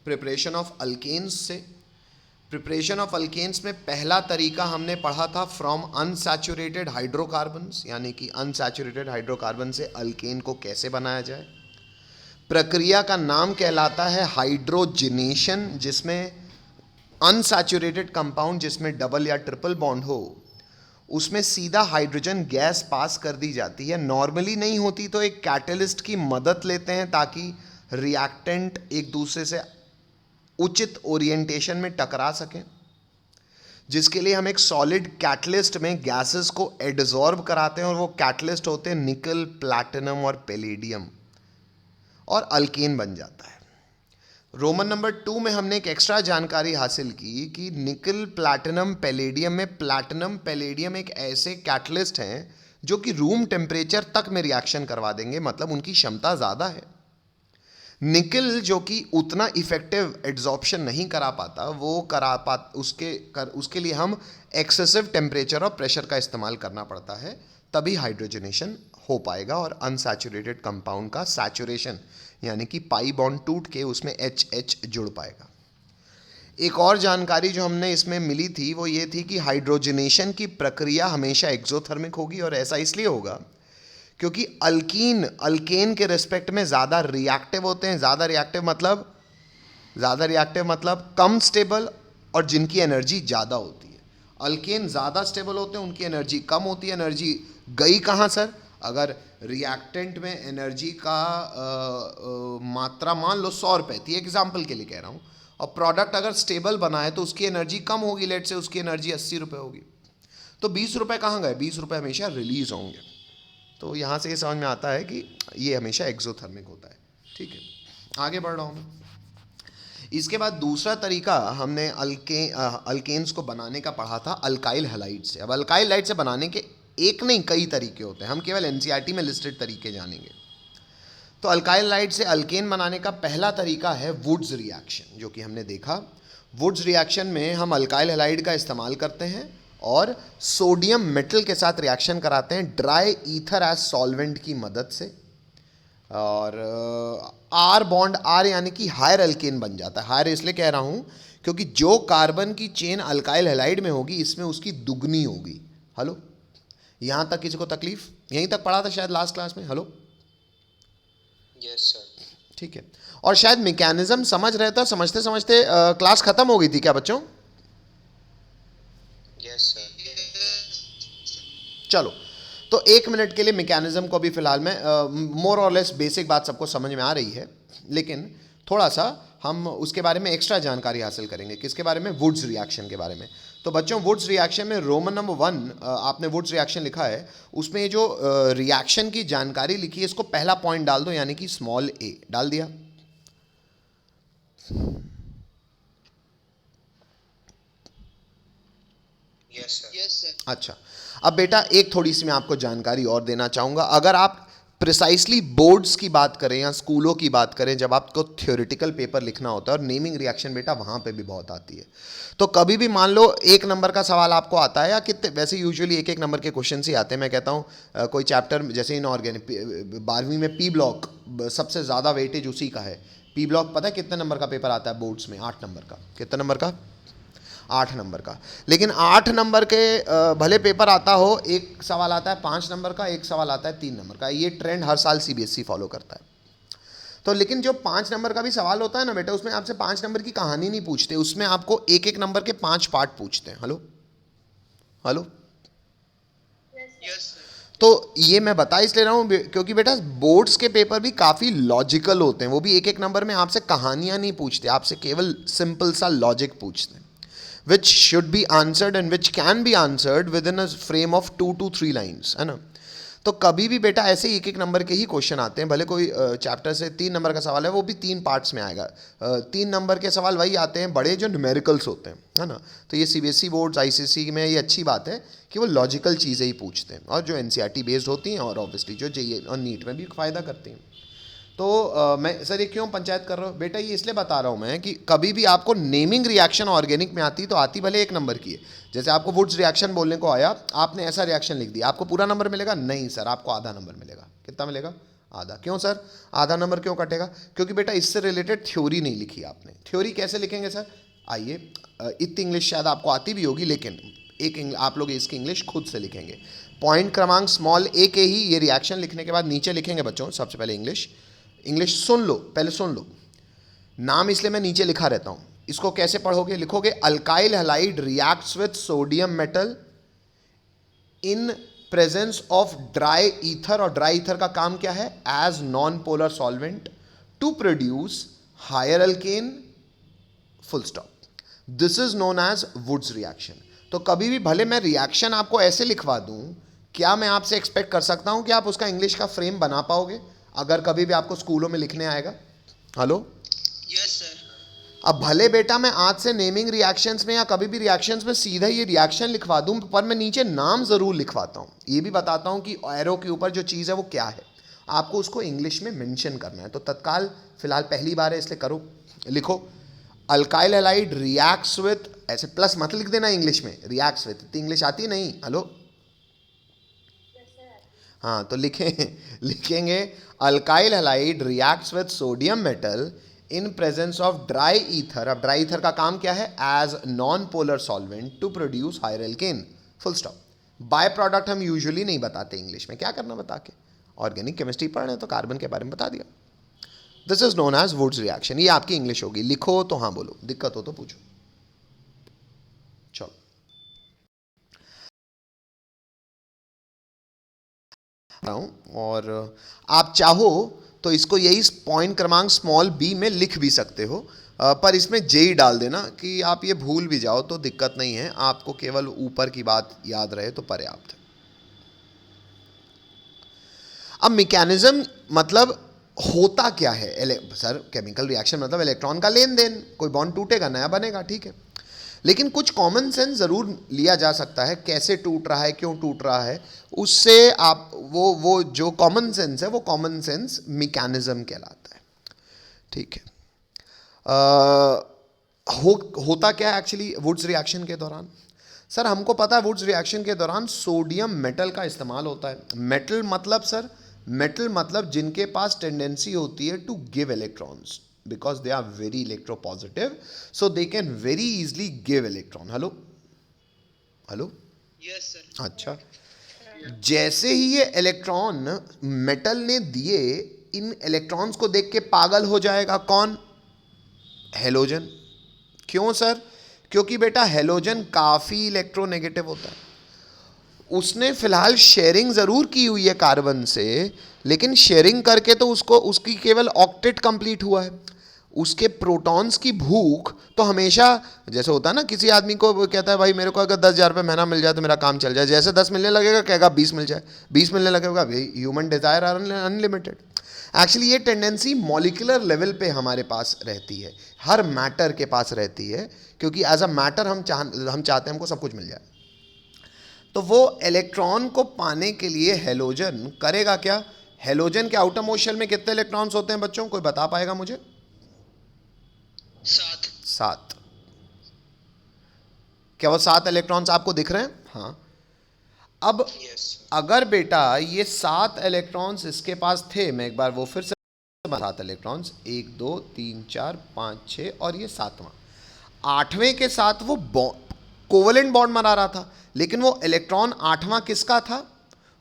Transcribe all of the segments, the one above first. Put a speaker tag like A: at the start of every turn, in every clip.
A: Preparation of alkanes से। Preparation of alkanes में पहला तरीका हमने पढ़ा था फ्रॉम अनसैचुरेटेड हाइड्रोकार्बन्स, यानी कि अनसैचुरेटेड हाइड्रोकार्बन से अल्केन को कैसे बनाया जाए। प्रक्रिया का नाम कहलाता है हाइड्रोजिनेशन, जिसमें अनसैचुरेटेड कंपाउंड जिसमें डबल या ट्रिपल बॉन्ड हो उसमें सीधा हाइड्रोजन गैस पास कर दी जाती है। नॉर्मली नहीं होती तो एक कैटलिस्ट की मदद लेते हैं ताकि रिएक्टेंट एक दूसरे से उचित ओरिएंटेशन में टकरा सकें, जिसके लिए हम एक सॉलिड कैटलिस्ट में गैसेस को एडजॉर्ब कराते हैं और वो कैटलिस्ट होते हैं निकल, प्लैटिनम और पैलेडियम, और अल्केन बन जाता है। रोमन नंबर 2 में हमने एक एक्स्ट्रा जानकारी हासिल की कि निकल, प्लैटिनम, पैलेडियम में प्लैटिनम, पैलेडियम एक ऐसे कैटलिस्ट हैं जो कि रूम टेम्परेचर तक में रिएक्शन करवा देंगे, मतलब उनकी क्षमता ज़्यादा है। निकल जो कि उतना इफेक्टिव एड्जॉर्प्शन नहीं करा पाता, उसके लिए हम एक्सेसिव टेम्परेचर और प्रेशर का इस्तेमाल करना पड़ता है, तभी हाइड्रोजनेशन हो पाएगा और अनसैचुरेटेड कंपाउंड का सैचुरेशन यानी कि पाई बॉन्ड टूट के उसमें HH जुड़ पाएगा। एक और जानकारी जो हमने इसमें मिली थी वो ये थी कि हाइड्रोजनेशन की प्रक्रिया हमेशा एक्सोथर्मिक होगी, और ऐसा इसलिए होगा क्योंकि अल्केन के रिस्पेक्ट में ज़्यादा रिएक्टिव होते हैं। ज़्यादा रिएक्टिव मतलब कम स्टेबल और जिनकी एनर्जी ज़्यादा होती है। अल्केन ज़्यादा स्टेबल होते हैं, उनकी एनर्जी कम होती है। एनर्जी गई कहाँ सर? अगर रिएक्टेंट में एनर्जी का मात्रा मान लो 100 रुपये थी, एग्जाम्पल के लिए कह रहा हूँ, और प्रोडक्ट अगर स्टेबल बना है तो उसकी एनर्जी कम होगी, लेट से उसकी एनर्जी 80 रुपये होगी, तो 20 रुपये कहाँ गए? 20 रुपये हमेशा रिलीज होंगे। तो यहाँ से ये समझ में आता है कि ये हमेशा एक्सोथर्मिक होता है। ठीक है, आगे बढ़ रहा हूँ मैं। इसके बाद दूसरा तरीका हमने अल्केन्स को बनाने का पढ़ा था अल्काइल हैलाइड से। अब अल्काइल हैलाइड से बनाने के एक नहीं कई तरीके होते हैं, हम केवल एनसीईआरटी में लिस्टेड तरीके जानेंगे। तो अल्काइल हैलाइड से अल्केन बनाने का पहला तरीका है वुड्स रिएक्शन, जो कि हमने देखा। वुड्स रिएक्शन में हम अल्काइल हैलाइड का इस्तेमाल करते हैं और सोडियम मेटल के साथ रिएक्शन कराते हैं ड्राई ईथर एज सॉल्वेंट की मदद से, और आर बॉन्ड आर यानी कि हायर अल्केन बन जाता है। हायर इसलिए कह रहा हूँ क्योंकि जो कार्बन की चेन अल्काइल हैलाइड में होगी इसमें उसकी दुगनी होगी। हेलो, यहाँ तक किसी को तकलीफ? यहीं तक पढ़ा था शायद लास्ट क्लास में। हेलो,
B: यस सर,
A: ठीक है। और शायद मैकेनिज्म समझ रहे थे, समझते समझते क्लास खत्म हो गई थी क्या बच्चों?
B: Yes sir.
A: चलो, तो 1 मिनट के लिए मैकेनिज्म को भी फिलहाल में मोर और लेस बेसिक बात सबको समझ में आ रही है, लेकिन थोड़ा सा हम उसके बारे में एक्स्ट्रा जानकारी हासिल करेंगे। किसके बारे में? वुड्स रिएक्शन के बारे में। तो बच्चों, वुड्स रिएक्शन में रोमन नंबर 1 आपने वुड्स रिएक्शन लिखा है, उसमें जो रिएक्शन की जानकारी लिखी है इसको पहला पॉइंट डाल दो, यानी कि स्मॉल a डाल दिया।
B: Yes sir.
A: अच्छा, अब बेटा एक थोड़ी सी मैं आपको जानकारी और देना चाहूँगा। अगर आप प्रिसाइसली बोर्ड्स की बात करें या स्कूलों की बात करें, जब आपको थ्योरेटिकल पेपर लिखना होता है और नेमिंग रिएक्शन बेटा वहाँ पे भी बहुत आती है, तो कभी भी मान लो 1 नंबर का सवाल आपको आता है, या कितने वैसे यूजुअली 1-1 नंबर के क्वेश्चन ही आते हैं। मैं कहता हूँ कोई चैप्टर जैसे इनऑर्गेनिक 12वीं में पी ब्लॉक सबसे ज़्यादा वेटेज उसी का है। पी ब्लॉक पता है कितने नंबर का पेपर आता है बोर्ड्स में? 8 नंबर का। कितने नंबर का? 8 नंबर का। लेकिन 8 नंबर के भले पेपर आता हो, एक सवाल आता है 5 नंबर का, एक सवाल आता है 3 नंबर का। ये ट्रेंड हर साल सीबीएसई फॉलो करता है। तो लेकिन जो 5 नंबर का भी सवाल होता है ना बेटा, उसमें आपसे 5 नंबर की कहानी नहीं पूछते, उसमें आपको 1-1 नंबर के 5 पार्ट पूछते हैं। हेलो हेलो, तो ये मैं बता इसलिए रहा हूँ क्योंकि बेटा बोर्ड्स के पेपर भी काफ़ी लॉजिकल होते हैं। वो भी 1-1 नंबर में आपसे कहानियाँ नहीं पूछते, आपसे केवल सिंपल सा लॉजिक पूछते हैं, which should be answered and which can be answered within a frame of 2 to 3 lines, है ना। तो कभी भी बेटा ऐसे 1-1 नंबर के ही क्वेश्चन आते हैं। भले कोई चैप्टर से 3 नंबर का सवाल है, वो भी 3 पार्ट्स में आएगा। 3 नंबर के सवाल वही आते हैं बड़े जो न्यूमेरिकल्स होते हैं, है ना। तो ये सीबीएसई बोर्ड्स, आईसीएसई में ये अच्छी बात है कि वो लॉजिकल चीज़ें ही पूछते हैं, और जो एनसीईआरटी बेस्ड होती हैं, और ऑब्वियसली जो जेईई और नीट में भी फ़ायदा करती हैं। तो मैं सर ये क्यों पंचायत कर रहा हूँ बेटा? ये इसलिए बता रहा हूँ मैं कि कभी भी आपको नेमिंग रिएक्शन ऑर्गेनिक में आती तो आती भले 1 नंबर की है। जैसे आपको वुड्स रिएक्शन बोलने को आया, आपने ऐसा रिएक्शन लिख दिया, आपको पूरा नंबर मिलेगा? नहीं सर, आपको आधा नंबर मिलेगा। कितना मिलेगा? आधा। क्यों सर आधा नंबर क्यों कटेगा? क्योंकि बेटा इससे रिलेटेड थ्योरी नहीं लिखी आपने। थ्योरी कैसे लिखेंगे सर? आइए, इतनी इंग्लिश शायद आपको आती भी होगी, लेकिन आप लोग इसकी इंग्लिश खुद से लिखेंगे। पॉइंट क्रमांक स्मॉल ए के ही ये रिएक्शन लिखने के बाद नीचे लिखेंगे बच्चों सबसे पहले इंग्लिश सुन लो, पहले सुन लो। नाम इसलिए मैं नीचे लिखा रहता हूँ। इसको कैसे पढ़ोगे? लिखोगे alkyl halide reacts with sodium metal in presence of dry ether, और ड्राई ईथर का काम क्या है? As non polar solvent to produce higher alkane, full stop. This is known as Wurtz reaction. तो कभी भी भले मैं रिएक्शन आपको ऐसे लिखवा दूं, क्या मैं आपसे एक्सपेक्ट कर सकता हूं कि आप उसका इंग्लिश का फ्रेम बना पाओगे अगर कभी भी आपको स्कूलों में लिखने आएगा? Hello,
B: yes sir.
A: अब भले बेटा मैं आज से नेमिंग रिएक्शंस में या कभी भी रिएक्शंस में सीधा ये रिएक्शन लिखवा दूं, पर मैं नीचे नाम ज़रूर लिखवाता हूं। ये भी बताता हूं कि एरो के ऊपर जो चीज़ है वो क्या है, आपको उसको इंग्लिश में मेंशन करना है। तो तत्काल फिलहाल पहली बार है इसलिए करो, लिखो अल्काइल हैलाइड रिएक्ट्स विथ, ऐसे प्लस मत लिख देना इंग्लिश में, रिएक्ट्स विथ, इतनी इंग्लिश आती नहीं। हेलो, हाँ तो लिखेंगे alkyl halide reacts with sodium metal in presence of dry ether. अब ड्राई ईथर का काम क्या है? As non polar solvent to produce higher alkane, full stop. By product हम यूजुअली नहीं बताते इंग्लिश में, क्या करना बता के? ऑर्गेनिक केमिस्ट्री पढ़ रहे हैं तो कार्बन के बारे में बता दिया। This is known as Wurtz reaction. ये आपकी इंग्लिश होगी। लिखो तो हाँ बोलो, दिक्कत हो तो पूछो। चलो और आप चाहो तो इसको यही पॉइंट क्रमांक स्मॉल बी में लिख भी सकते हो, पर इसमें जे ही डाल देना कि आप ये भूल भी जाओ तो दिक्कत नहीं है, आपको केवल ऊपर की बात याद रहे तो पर्याप्त है। अब मैकेनिज्म मतलब होता क्या है? सर केमिकल रिएक्शन मतलब इलेक्ट्रॉन का लेन देन, कोई बॉन्ड टूटेगा नया बनेगा, ठीक है, लेकिन कुछ कॉमन सेंस ज़रूर लिया जा सकता है। कैसे टूट रहा है, क्यों टूट रहा है, उससे आप वो जो कॉमन सेंस है वो कॉमन सेंस मैकेनिज्म कहलाता है, ठीक है। होता क्या है एक्चुअली वुड्स रिएक्शन के दौरान? सर हमको पता है वुड्स रिएक्शन के दौरान सोडियम मेटल का इस्तेमाल होता है। मेटल मतलब सर, मेटल मतलब जिनके पास टेंडेंसी होती है to give electrons, because they are very electropositive, so they can very easily give electron. Hello
B: yes sir.
A: अच्छा, जैसे ही ये इलेक्ट्रॉन मेटल ने दिए, इन इलेक्ट्रॉन्स को देख के पागल हो जाएगा कौन? हेलोजन। क्यों सर? क्योंकि बेटा हेलोजन काफ़ी इलेक्ट्रोनेगेटिव होता है। उसने फिलहाल शेयरिंग ज़रूर की हुई है कार्बन से, लेकिन शेयरिंग करके तो उसकी केवल ऑक्टेट कंप्लीट हुआ है। उसके प्रोटॉन्स की भूख तो हमेशा, जैसे होता है ना, किसी आदमी को कहता है भाई मेरे को अगर 10,000 रुपये महीना मिल जाए तो मेरा काम चल जाए, जैसे 10 मिलने लगेगा कहेगा 20 मिल जाए, 20 मिलने लगेगा भाई human desire are unlimited. Actually ये टेंडेंसी मॉलिकुलर लेवल पे हमारे पास रहती है, हर मैटर के पास रहती है, क्योंकि एज अ मैटर हम चाहते हैं हमको सब कुछ मिल जाए। तो वो इलेक्ट्रॉन को पाने के लिए हेलोजन करेगा क्या? हेलोजन के आउटर मोस्ट शेल में कितने इलेक्ट्रॉन्स होते हैं बच्चों, कोई बता पाएगा मुझे? 7। क्या वो 7 इलेक्ट्रॉन्स आपको दिख रहे हैं? हाँ। अब अगर बेटा ये 7 इलेक्ट्रॉन्स इसके पास थे, मैं एक बार वो फिर से 7 इलेक्ट्रॉन्स, 1 2 3 4 5 6 और ये 7वां, 8वें के साथ वो कोवलेंट बॉन्ड बना रहा था, लेकिन वो इलेक्ट्रॉन 8वां किसका था?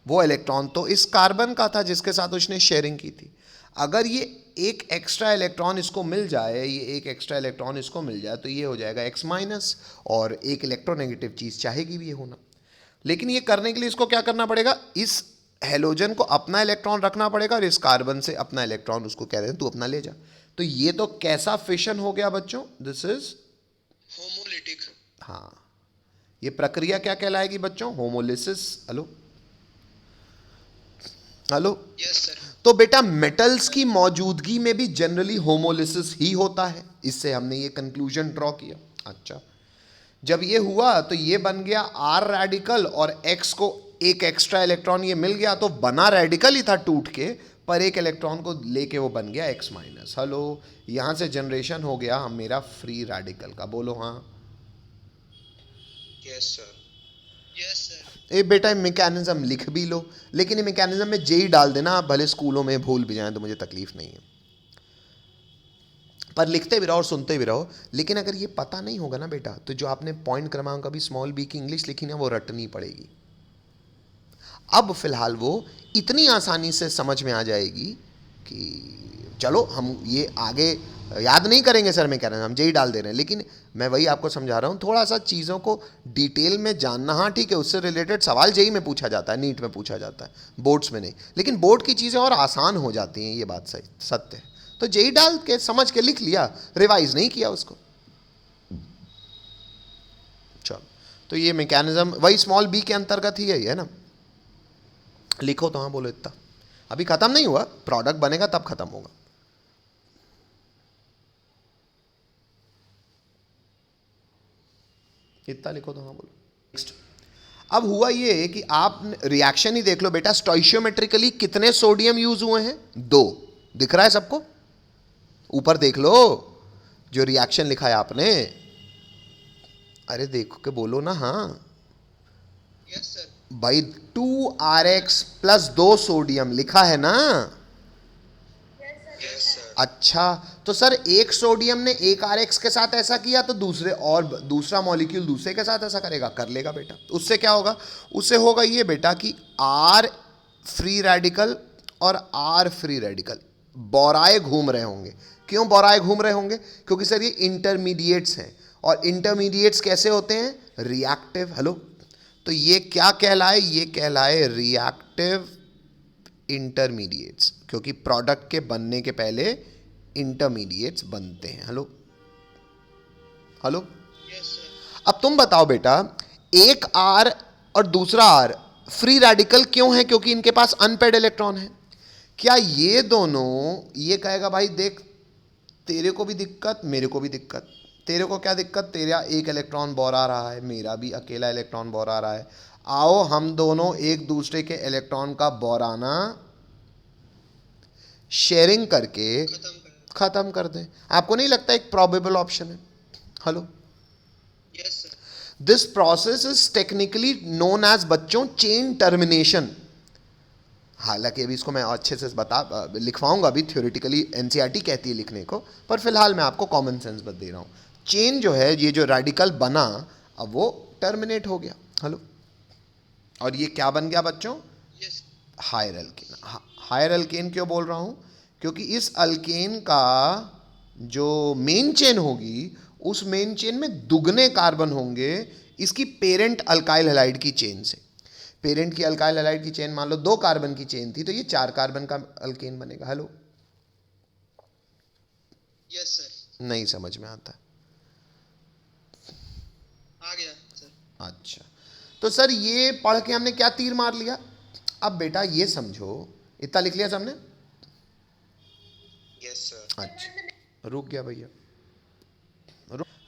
A: वो इलेक्ट्रॉन तो इस कार्बन का था जिसके साथ उसने शेयरिंग की थी। अगर ये एक एक्स्ट्रा इलेक्ट्रॉन इसको मिल जाए, ये एक एक्स्ट्रा इलेक्ट्रॉन इसको मिल जाए, तो ये हो जाएगा X माइनस, और एक इलेक्ट्रोनेगेटिव चीज़ चाहेगी भी ये होना। लेकिन ये करने के लिए इसको क्या करना पड़ेगा? इस हेलोजन को अपना इलेक्ट्रॉन रखना पड़ेगा और इस कार्बन से अपना इलेक्ट्रॉन उसको कह रहे हैं तू अपना ले जा। तो ये तो कैसा फिशन हो गया बच्चों? This is
B: homolytic.
A: हाँ, ये प्रक्रिया क्या कहलाएगी बच्चों? Homolysis. Hello hello,
B: yes sir.
A: तो बेटा मेटल्स की मौजूदगी में भी जनरली होमोलिसिस ही होता है, इससे हमने ये कंक्लूजन ड्रॉ किया। अच्छा, जब ये हुआ तो ये बन गया R रेडिकल और X को एक एक्स्ट्रा इलेक्ट्रॉन ये मिल गया, तो बना रेडिकल ही था टूट के, पर एक इलेक्ट्रॉन को लेके वो बन गया X माइनस। हेलो, यहां से जनरेशन हो गया हम मेरा फ्री रेडिकल का। बोलो हाँ।
B: Yes sir. Yes sir.
A: ये बेटा मैकेनिज्म लिख भी लो, लेकिन ये मैकेनिज्म में जे ही डाल देना, आप भले स्कूलों में भूल भी जाएं तो मुझे तकलीफ नहीं है, पर लिखते भी रहो और सुनते भी रहो। लेकिन अगर ये पता नहीं होगा ना बेटा, तो जो आपने पॉइंट क्रमांक अभी स्मॉल बी की इंग्लिश लिखी ना, वो रटनी पड़ेगी। अब फिलहाल वो इतनी आसानी से समझ में आ जाएगी कि चलो हम ये आगे याद नहीं करेंगे सर, मैं कह रहा हूँ हम जे ही डाल दे रहे हैं, लेकिन मैं वही आपको समझा रहा हूँ, थोड़ा सा चीज़ों को डिटेल में जानना। हाँ ठीक है, उससे रिलेटेड सवाल जेई में पूछा जाता है, नीट में पूछा जाता है, बोर्ड्स में नहीं, लेकिन बोर्ड की चीज़ें और आसान हो जाती हैं, ये बात सही सत्य है। तो जेई डाल के समझ के लिख लिया, रिवाइज नहीं किया उसको। चलो, तो ये मैकेनिज्म वही स्मॉल बी के अंतर्गत ही है ना। लिखो तो, हाँ बोलो इतना, अभी खत्म नहीं हुआ, प्रोडक्ट बनेगा तब खत्म होगा। इतना लिखो तो, हाँ बोलो। नेक्स्ट, अब हुआ ये कि आप रिएक्शन ही देख लो बेटा, स्टोइशियोमेट्रिकली कितने सोडियम यूज हुए हैं? 2। दिख रहा है सबको? ऊपर देख लो जो रिएक्शन लिखा है आपने, अरे देखो के बोलो ना। हाँ
B: यस सर।
A: भाई 2Rx प्लस 2 सोडियम लिखा है ना?
B: Yes sir.
A: अच्छा, तो सर एक सोडियम ने एक Rx के साथ ऐसा किया, तो दूसरा मॉलिक्यूल दूसरे के साथ ऐसा करेगा? कर लेगा बेटा। उससे क्या होगा? उससे होगा ये बेटा कि R फ्री रेडिकल और R फ्री रेडिकल बोराए घूम रहे होंगे। क्यों बोराए घूम रहे होंगे? क्योंकि सर ये इंटरमीडिएट्स हैं, और इंटरमीडिएट्स कैसे होते हैं? रिएक्टिव। हेलो, तो ये क्या कहलाए? ये कहलाए रिएक्टिव इंटरमीडिएट्स, क्योंकि प्रोडक्ट के बनने के पहले इंटरमीडिएट्स बनते हैं। Hello hello,
B: yes sir.
A: अब तुम बताओ बेटा, एक R और दूसरा R फ्री रेडिकल क्यों है? क्योंकि इनके पास अनपेड इलेक्ट्रॉन है। क्या ये दोनों, ये कहेगा भाई देख तेरे को भी दिक्कत मेरे को भी दिक्कत, तेरे को क्या दिक्कत? तेरा एक इलेक्ट्रॉन बोरा रहा है, मेरा भी अकेला इलेक्ट्रॉन बोरा रहा है, आओ हम दोनों एक दूसरे के इलेक्ट्रॉन का बोराना शेयरिंग करके खत्म कर दें। आपको नहीं लगता एक प्रोबेबल ऑप्शन है? Hello,
B: yes sir.
A: This process is technically known as बच्चों चेन टर्मिनेशन। हालांकि अभी इसको मैं अच्छे से लिखवाऊंगा, अभी थ्योरेटिकली एनसीईआरटी कहती है लिखने को, पर फिलहाल मैं आपको कॉमन सेंस बता दे रहा हूँ। चेन जो है, ये जो रेडिकल बना, अब वो टर्मिनेट हो गया। हेलो, और ये क्या बन गया बच्चों?
B: Yes.
A: Higher alkane. Higher alkane क्यों बोल रहा हूँ? क्योंकि इस अल्केन का जो मेन चेन होगी, उस मेन चेन में दुगने कार्बन होंगे इसकी पेरेंट अल्काइल हैलाइड की चेन से। पेरेंट की अल्काइल हैलाइड की चेन मान लो 2 कार्बन की चेन थी, तो ये 4 कार्बन का अल्केन बनेगा। Hello,
B: yes sir.
A: नहीं समझ में आता?
B: आ गया सर।
A: अच्छा, तो सर ये पढ़ के हमने क्या तीर मार लिया? अब बेटा ये समझो, इतना लिख लिया सबने?
B: Yes sir.
A: अच्छा, रुक गया भैया।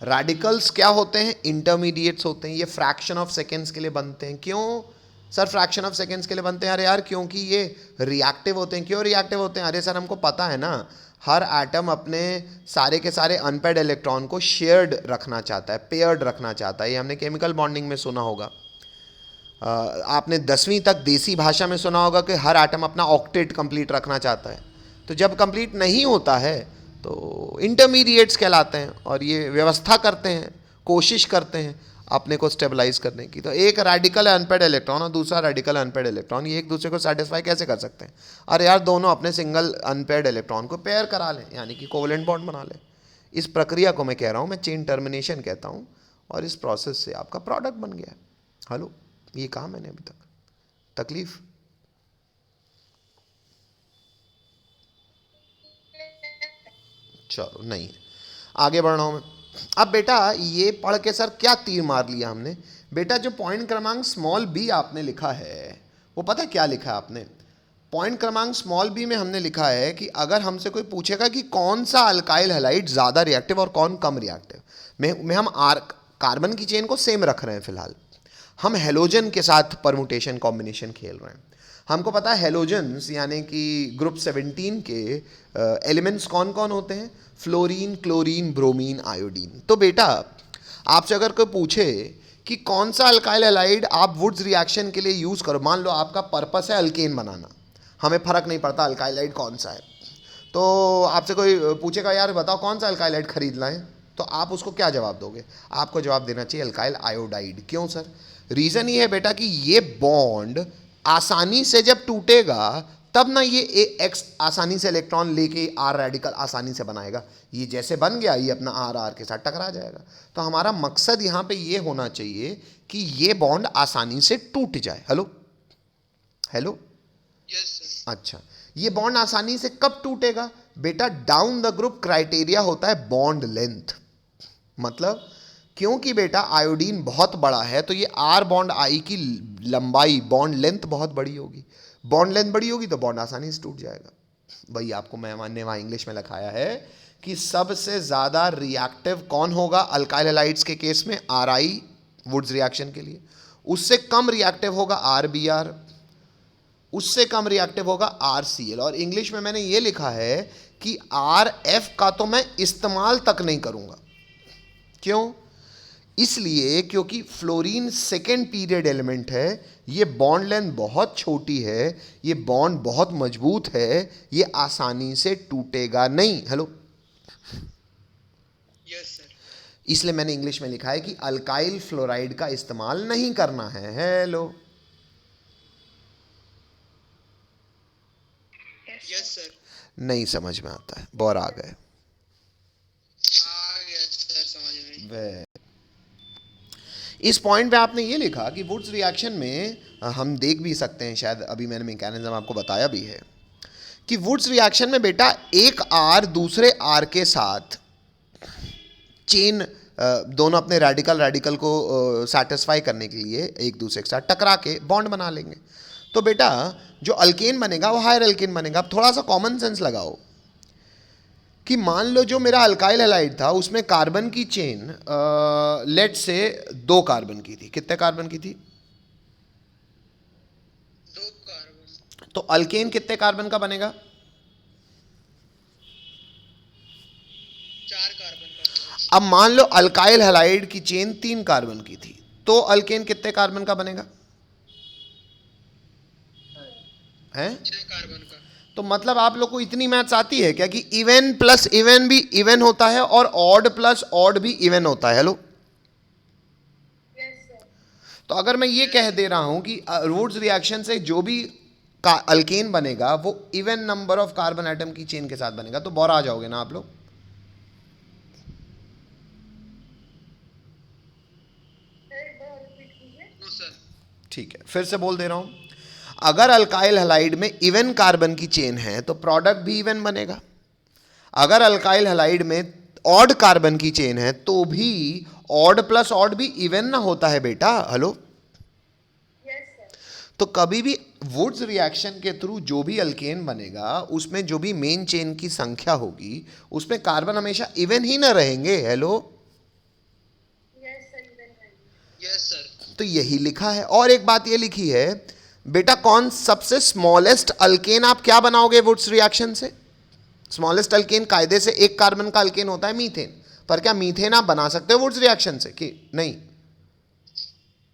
A: रेडिकल्स क्या होते हैं? इंटरमीडिएट्स होते हैं। ये फ्रैक्शन ऑफ सेकेंड्स के लिए बनते हैं। क्यों सर फ्रैक्शन ऑफ सेकेंड्स के लिए बनते हैं? अरे यार क्योंकि ये रिएक्टिव होते हैं। क्यों रिएक्टिव होते हैं? अरे सर हमको पता है ना, हर एटम अपने सारे के सारे अनपेड इलेक्ट्रॉन को शेयर्ड रखना चाहता है, पेयर्ड रखना चाहता है। ये हमने केमिकल बॉन्डिंग में सुना होगा। आपने 10वीं तक देसी भाषा में सुना होगा कि हर एटम अपना ऑक्टेट कंप्लीट रखना चाहता है। तो जब कंप्लीट नहीं होता है तो इंटरमीडिएट्स कहलाते हैं, और ये व्यवस्था करते हैं, कोशिश करते हैं अपने को स्टेबलाइज करने की। तो एक रेडिकल अनपेड इलेक्ट्रॉन और दूसरा रेडिकल अनपेड इलेक्ट्रॉन, ये एक दूसरे को सेटिस्फाई कैसे कर सकते हैं? अरे यार दोनों अपने सिंगल अनपेड इलेक्ट्रॉन को पेयर करा लें, यानी कि कोवेलेंट बॉन्ड बना लें। इस प्रक्रिया को मैं कह रहा हूँ, मैं चेन टर्मिनेशन कहता हूँ, और इस प्रोसेस से आपका प्रोडक्ट बन गया है। हेलो, ये कहा मैंने अभी तक? तकलीफ? चलो नहीं, आगे बढ़ रहा हूँ मैं। अब बेटा ये पढ़ के सर क्या तीर मार लिया हमने? बेटा जो पॉइंट क्रमांक स्मॉल बी आपने लिखा है, वो पता है क्या लिखा है आपने? पॉइंट क्रमांक स्मॉल बी में हमने लिखा है कि अगर हमसे कोई पूछेगा कि कौन सा अल्काइल हैलाइड ज़्यादा रिएक्टिव और कौन कम रिएक्टिव, में हम कार्बन की चेन को सेम रख रहे हैं फिलहाल, हम हेलोजन के साथ परमुटेशन कॉम्बिनेशन खेल रहे हैं। हमको पता है हेलोजन्स यानी कि ग्रुप 17 के एलिमेंट्स कौन कौन होते हैं? Fluorine, chlorine, bromine, iodine. तो बेटा आपसे अगर कोई पूछे कि कौन सा अल्काइल हैलाइड आप वुड्स रिएक्शन के लिए यूज़ करो। मान लो आपका पर्पस है अल्केन बनाना, हमें फ़र्क नहीं पड़ता अल्काइल हैलाइड कौन सा है, तो आपसे कोई पूछेगा यार बताओ कौन सा अल्काइल हैलाइड खरीदना है, तो आप उसको क्या जवाब दोगे? आपको जवाब देना चाहिए अल्काइल आयोडाइड। क्यों सर? रीज़न ये है बेटा कि ये बॉन्ड आसानी से जब टूटेगा तब ना ये एक्स आसानी से इलेक्ट्रॉन लेके आर रेडिकल आसानी से बनाएगा। ये जैसे बन गया ये अपना आर आर के साथ टकरा जाएगा। तो हमारा मकसद यहाँ पे ये होना चाहिए कि ये बॉन्ड आसानी से टूट जाए। Hello hello,
B: yes sir.
A: अच्छा, ये बॉन्ड आसानी से कब टूटेगा बेटा? डाउन द ग्रुप क्राइटेरिया होता है बॉन्ड लेंथ। मतलब क्योंकि बेटा आयोडीन बहुत बड़ा है तो ये आर बॉन्ड आई की लंबाई बॉन्ड लेंथ बहुत बड़ी होगी। बॉन्ड लेंथ बड़ी होगी तो बॉन्ड आसानी से टूट जाएगा। भाई आपको मैंने वहाँ इंग्लिश में लिखाया है कि सबसे ज़्यादा रिएक्टिव कौन होगा अल्काइल हैलाइड्स के केस में? आर आई वुड्स रिएक्शन के लिए। उससे कम रिएक्टिव होगा आर बी आर, उससे कम रिएक्टिव होगा आर सी एल। और इंग्लिश में मैंने ये लिखा है कि आर एफ का तो मैं इस्तेमाल तक नहीं करूँगा। क्यों? इसलिए क्योंकि फ्लोरीन सेकेंड पीरियड एलिमेंट है, ये बॉन्ड लेंथ बहुत छोटी है, ये बॉन्ड बहुत मजबूत है, ये आसानी से टूटेगा नहीं। Hello,
B: yes sir.
A: इसलिए मैंने इंग्लिश में लिखा है कि अल्काइल फ्लोराइड का इस्तेमाल नहीं करना है। Hello,
B: yes sir.
A: नहीं समझ में आता है, बोर आ गए।
B: आ गया सर समझ में।
A: इस पॉइंट पे आपने ये लिखा कि वुड्स रिएक्शन में हम देख भी सकते हैं, शायद अभी मैंने मैकेनिज्म आपको बताया भी है कि वुड्स रिएक्शन में बेटा एक आर दूसरे आर के साथ चेन दोनों अपने रेडिकल को सेटिस्फाई करने के लिए एक दूसरे के साथ टकरा के बॉन्ड बना लेंगे। तो बेटा जो अल्केन बनेगा वो हायर अल्केन बनेगा। अब थोड़ा सा कॉमन सेंस लगाओ कि मान लो जो मेरा अल्काइल हैलाइड था उसमें कार्बन की चेन लेट से 2 कार्बन की थी। कितने कार्बन की थी?
B: 2 कार्बन।
A: तो अल्केन कितने कार्बन का बनेगा?
B: 4 कार्बन का।
A: अब मान लो अल्काइल हैलाइड की चेन 3 कार्बन की थी, तो अल्केन कितने कार्बन का बनेगा? हैं?
B: 6 कार्बन का।
A: तो मतलब आप लोग को इतनी मैथ्स आती है क्या कि इवन प्लस इवन भी इवन होता है और ऑड प्लस ऑड भी इवन होता है? हेलो, तो अगर मैं ये कह दे रहा हूं कि वुड्स रिएक्शन से जो भी अल्केन बनेगा वो even number of carbon atom की चेन के साथ बनेगा, तो बोर आ जाओगे ना आप लोग?
B: No sir.
A: ठीक है, फिर से बोल दे रहा हूं। अगर अल्काइल हैलाइड में इवन कार्बन की चेन है तो प्रोडक्ट भी इवन बनेगा। अगर अल्काइल हैलाइड में ऑड कार्बन की चेन है तो भी ऑड प्लस ऑड भी इवन ना होता है बेटा। हेलो, तो कभी भी वुड्स रिएक्शन के थ्रू जो भी अल्केन बनेगा उसमें जो भी मेन चेन की संख्या होगी उसमें कार्बन हमेशा इवन ही ना रहेंगे। Hello,
B: yes sir.
A: तो यही लिखा है। और एक बात ये लिखी है बेटा, कौन सबसे स्मॉलेस्ट अल्केन आप क्या बनाओगे वुड्स रिएक्शन से? स्मॉलेस्ट अल्केन कायदे से 1 कार्बन का अल्केन होता है मीथेन, पर क्या मीथेन आप बना सकते हो वुड्स रिएक्शन से कि नहीं?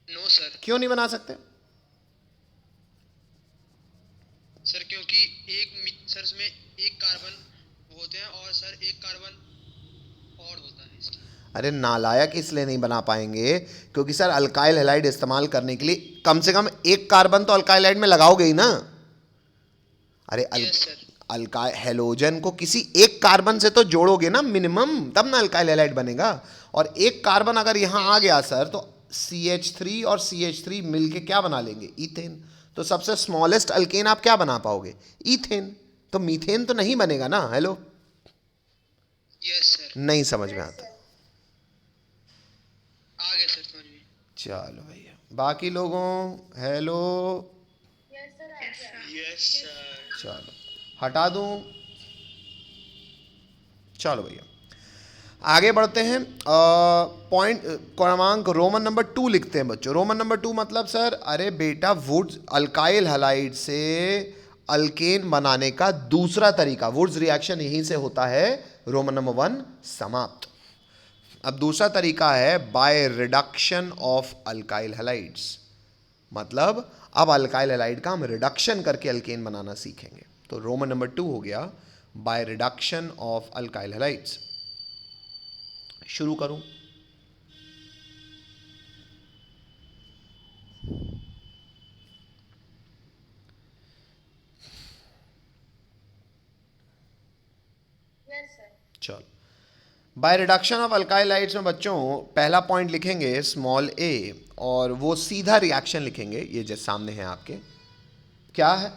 B: No sir.
A: क्यों नहीं बना सकते?
B: सर क्योंकि सर इसमें 1 कार्बन होते हैं और सर 1 कार्बन और होता है इसलिए।
A: अरे नालायक, इसलिए नहीं बना पाएंगे क्योंकि सर अल्काइल हैलाइड इस्तेमाल करने के लिए कम से कम 1 कार्बन तो अल्काइल हैलाइड में लगाओगे ही ना। अरे अल्काइल हेलोजन को किसी 1 कार्बन से तो जोड़ोगे ना मिनिमम, तब ना अल्काइल हैलाइड बनेगा। और 1 कार्बन अगर यहां आ गया सर तो CH3 और CH3 मिलके क्या बना लेंगे? ईथेन। तो सबसे स्मॉलेस्ट अल्केन आप क्या बना पाओगे? ईथेन। तो मीथेन तो नहीं बनेगा ना। Hello,
B: yes sir.
A: नहीं समझ में आता?
B: आ गया सर समझ में।
A: चलो भैया, बाकी लोगों हेलो,
B: यस सर।
A: चलो हटा दूं? चलो भैया आगे बढ़ते हैं। पॉइंट क्रमांक रोमन नंबर 2 लिखते हैं बच्चों। रोमन नंबर 2 मतलब सर, अरे बेटा वुड्स अल्काइल हैलाइड से अल्केन बनाने का दूसरा तरीका, वुड्स रिएक्शन यहीं से होता है। रोमन नंबर 1 समाप्त। अब दूसरा तरीका है by reduction of alkyl halides, मतलब अब अल्काइल हैलाइड का हम रिडक्शन करके अल्केन बनाना सीखेंगे। तो रोमन नंबर 2 हो गया by reduction of alkyl halides. शुरू करूं? चलो, by reduction of alkyl halides में बच्चों पहला पॉइंट लिखेंगे स्मॉल ए, और वो सीधा रिएक्शन लिखेंगे, ये जैसे सामने है आपके। क्या है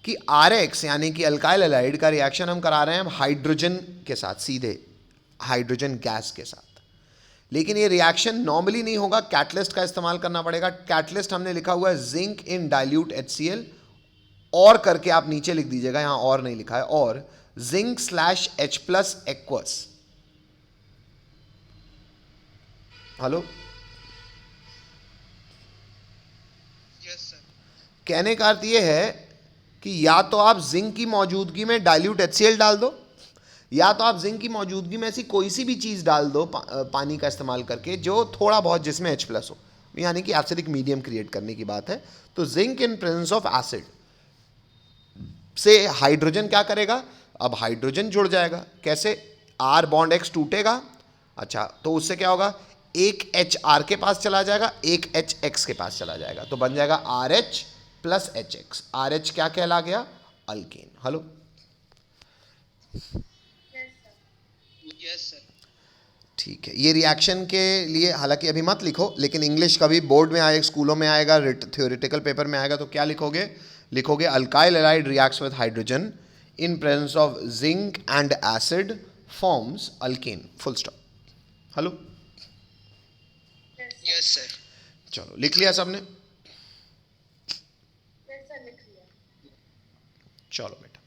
A: कि RX यानी कि अल्काइल हैलाइड का रिएक्शन हम करा रहे हैं हाइड्रोजन के साथ, सीधे हाइड्रोजन गैस के साथ। लेकिन ये रिएक्शन नॉर्मली नहीं होगा, कैटलिस्ट का इस्तेमाल करना पड़ेगा। कैटलिस्ट हमने लिखा हुआ है जिंक इन डाइल्यूट HCl, और करके आप नीचे लिख दीजिएगा, यहां और नहीं लिखा है, और zinc slash H+ aqueous. Hello,
B: yes sir.
A: कहने का अर्थ ये है कि या तो आप जिंक की मौजूदगी में डाइल्यूट HCl डाल दो, या तो आप जिंक की मौजूदगी में ऐसी कोई सी भी चीज़ डाल दो पानी का इस्तेमाल करके जो थोड़ा बहुत जिसमें H+ हो, यानी कि एसिडिक मीडियम क्रिएट करने की बात है। तो zinc in presence of acid से हाइड्रोजन क्या करेगा, अब हाइड्रोजन जुड़ जाएगा। कैसे? R बॉन्ड X टूटेगा, अच्छा तो उससे क्या होगा, एक H R के पास चला जाएगा, एक H X के पास चला जाएगा, तो बन जाएगा RH + HX। RH क्या कहला गया? अल्केन। Hello,
B: yes sir.
A: ठीक है। ये रिएक्शन के लिए हालांकि अभी मत लिखो, लेकिन इंग्लिश कभी बोर्ड में आएगा, स्कूलों में आएगा, थ्योरेटिकल पेपर में आएगा, तो क्या लिखोगे? लिखोगे alkyl halide reacts with hydrogen in presence of zinc and acid forms alkane, full stop. Hello,
B: yes sir.
A: चलो लिख लिया सबने? चलो बेटा,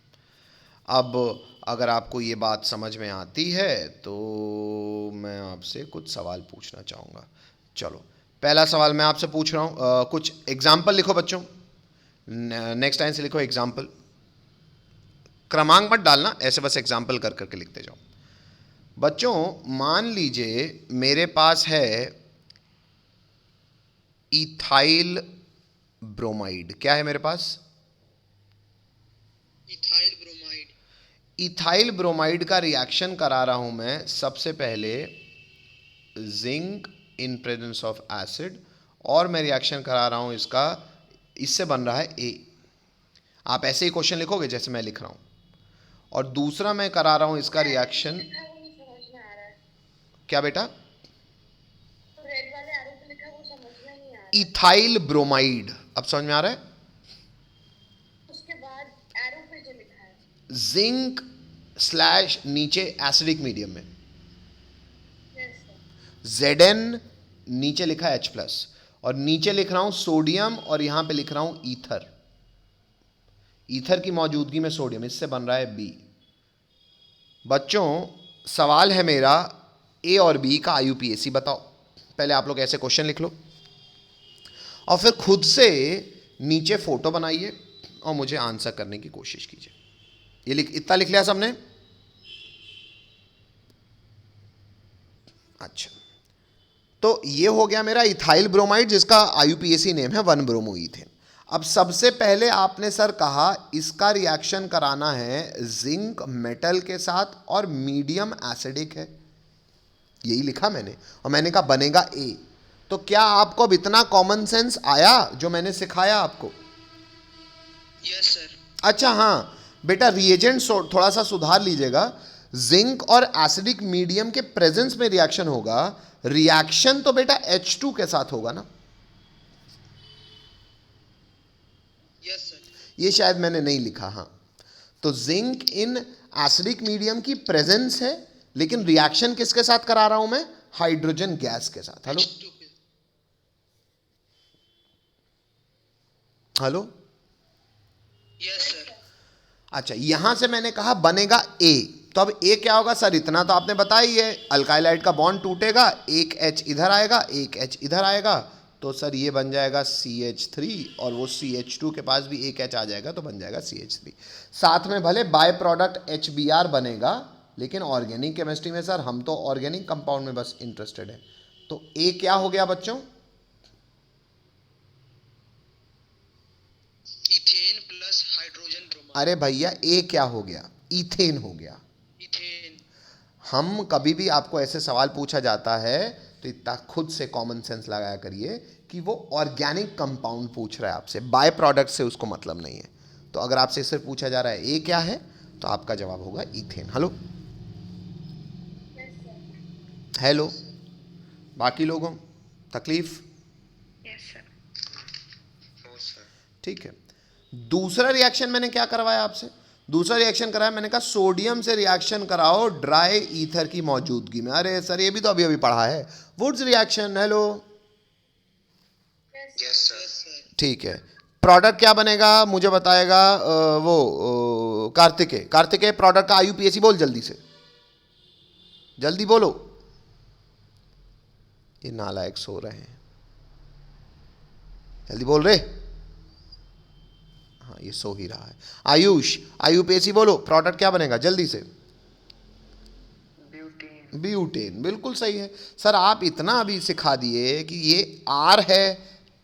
A: अब अगर आपको ये बात समझ में आती है तो मैं आपसे कुछ सवाल पूछना चाहूँगा। चलो, पहला सवाल मैं आपसे पूछ रहा हूँ, कुछ एग्जाम्पल लिखो बच्चों, नेक्स्ट टाइम से लिखो एग्जाम्पल, क्रमांक मत डालना, ऐसे बस एग्जाम्पल कर करके लिखते जाओ। बच्चों मान लीजिए मेरे पास है इथाइल ब्रोमाइड। क्या है मेरे पास?
B: Ethyl bromide.
A: इथाइल ब्रोमाइड का रिएक्शन करा रहा हूं मैं सबसे पहले zinc in presence of acid, और मैं रिएक्शन करा रहा हूं इसका, इससे बन रहा है ए। आप ऐसे ही क्वेश्चन लिखोगे जैसे मैं लिख रहा हूं। और दूसरा मैं करा रहा हूं इसका रिएक्शन, क्या बेटा? इथाइल ब्रोमाइड, अब समझ में आ रहा है?
B: उसके बाद एरो पे जो लिखा है
A: जिंक स्लैश नीचे एसिडिक मीडियम में, Zn नीचे लिखा है H+, और नीचे लिख रहा हूं सोडियम, और यहां पे लिख रहा हूं ईथर। ईथर की मौजूदगी में सोडियम, इससे बन रहा है बी। बच्चों सवाल है मेरा ए और बी का IUPAC बताओ। पहले आप लोग ऐसे क्वेश्चन लिख लो और फिर खुद से नीचे फोटो बनाइए और मुझे आंसर करने की कोशिश कीजिए। ये इतना लिख लिया सबने? अच्छा, तो ये हो गया मेरा इथाइल ब्रोमाइड, जिसका IUPAC नेम है 1-ब्रोमोइथेन। अब सबसे पहले आपने सर कहा इसका रिएक्शन कराना है जिंक मेटल के साथ और मीडियम एसिडिक है, यही लिखा मैंने, और मैंने कहा बनेगा ए। तो क्या आपको अब इतना कॉमन सेंस आया जो मैंने सिखाया आपको?
B: Yes sir.
A: अच्छा हाँ बेटा, रिएजेंट थोड़ा सा सुधार लीजिएगा। जिंक और एसिडिक मीडियम के प्रेजेंस में रिएक्शन होगा, रिएक्शन तो बेटा H2 के साथ होगा ना?
B: Yes sir.
A: ये शायद मैंने नहीं लिखा, हाँ। तो जिंक इन एसिडिक मीडियम की प्रेजेंस है, लेकिन रिएक्शन किसके साथ करा रहा हूं मैं? हाइड्रोजन गैस के साथ। Hello hello,
B: yes sir.
A: अच्छा, यहां से मैंने कहा बनेगा ए, तो अब ए क्या होगा सर? इतना तो आपने बताया ही है, अल्काइल हैलाइड का बॉन्ड टूटेगा, एक H इधर आएगा, एक H इधर आएगा, तो सर ये बन जाएगा CH3, और वो CH2 के पास भी एक H आ जाएगा, तो बन जाएगा CH3। साथ में भले बाय प्रोडक्ट HBr बनेगा, लेकिन ऑर्गेनिक केमिस्ट्री में सर हम तो ऑर्गेनिक कंपाउंड में बस इंटरेस्टेड है। तो ए क्या हो गया बच्चों?
B: Ethane plus hydrogen bromide.
A: अरे भैया ए क्या हो गया? इथेन हो गया।
B: इथेन।
A: हम कभी भी आपको ऐसे सवाल पूछा जाता है तो इतना खुद से कॉमन सेंस लगाया करिए कि वो ऑर्गेनिक कंपाउंड पूछ रहा है आपसे, बाय प्रोडक्ट से उसको मतलब नहीं है। तो अगर आपसे सिर्फ पूछा जा रहा है ए क्या है, तो आपका जवाब होगा इथेन। हेलो हेलो, बाकी लोगों तकलीफ?
C: Yes sir.
A: ठीक है। दूसरा रिएक्शन मैंने क्या करवाया आपसे? दूसरा रिएक्शन कराया, मैंने कहा सोडियम से रिएक्शन कराओ ड्राई ईथर की मौजूदगी में। अरे सर ये भी तो अभी अभी पढ़ा है, Wurtz reaction. Hello
B: yes sir.
A: ठीक है। प्रोडक्ट क्या बनेगा मुझे बताएगा वो कार्तिकेय। कार्तिकेय प्रोडक्ट का आईयूपीएसी बोल जल्दी से, जल्दी बोलो। ये नालायक सो रहे हैं, जल्दी बोल रहे। हाँ ये सो ही रहा है। आयुष आईयूपीएसी बोलो, प्रोडक्ट क्या बनेगा जल्दी से?
C: ब्यूटेन।
A: ब्यूटेन, बिल्कुल सही है। सर आप इतना अभी सिखा दिए कि ये आर है,